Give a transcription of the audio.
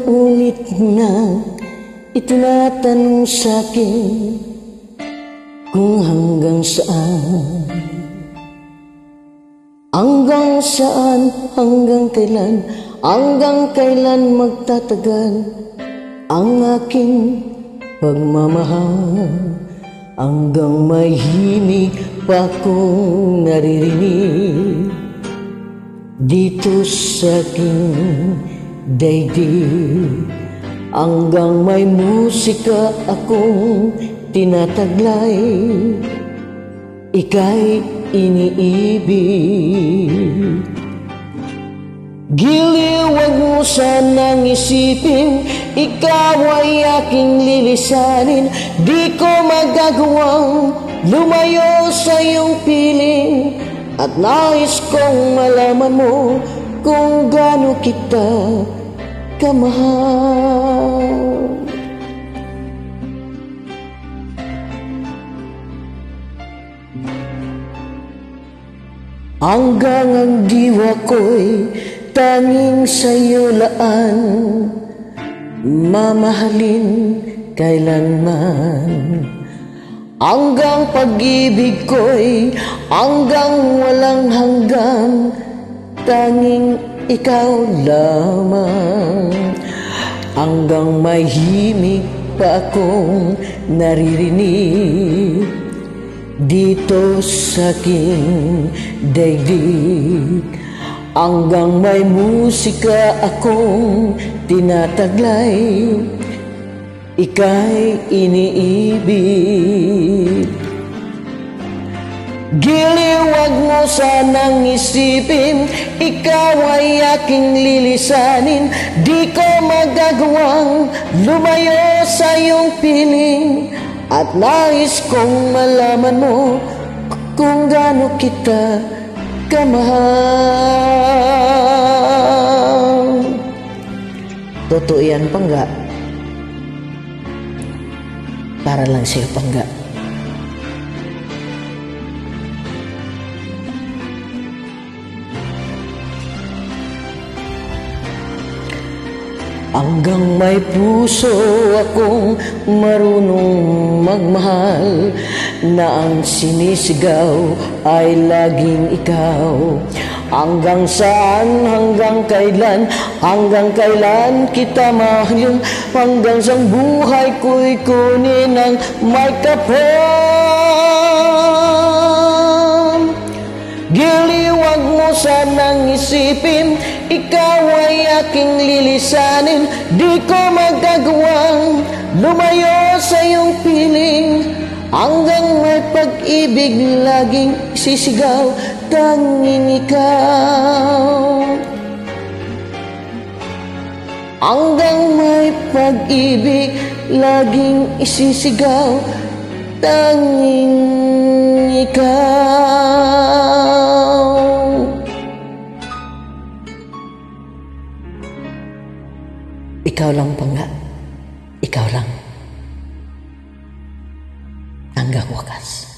ulit mo na itinatanong sa'kin kung hanggang saan, hanggang kailan magtatagal ang aking pagmamahal, hanggang may himig pa akong naririnig dito sa aking daigdig, hanggang may musika akong tinataglay, ika'y iniibig. Giliw, wag mo sanang isipin ikaw ay aking lilisanin. Di ko magagawang lumayo sa iyong piling, at nais kong malaman mo kung gaano kita kamahal. Hanggang ang diwa ko'y tanging sa'yo laan, mamahalin kailanman. Hanggang pag-ibig ko'y hanggang walang hanggan, tanging ikaw lamang. Hanggang may himig pa akong naririnig dito sa aking daigdig, hanggang may musika akong tinataglay, ika'y iniibig. Giliw, wag mo sanang isipin ikaw ay aking lilisanin. Di ko magagawang lumayo sa iyong piling, at nais kong malaman mo kung gaano kita kamahal. Totoo yan, Pangga. Para lang sa'yo, Pangga. Hanggang may puso akong marunong magmahal, na ang sinisigaw ay laging ikaw. Hanggang saan, hanggang kailan kita mahal, hanggang sa buhay ko'y kunin ang may kapal. Giliw, wag mo sanang isipin ikaw ay aking lilisanin. Di ko magagawang lumayo sa iyong piling, hanggang may pag-ibig laging sisigaw, tanging ikaw. Hanggang may pag-ibig laging isisigaw, tanging ikaw. Ikaw lang, Pangga. Ikaw lang. Hanggang wakas.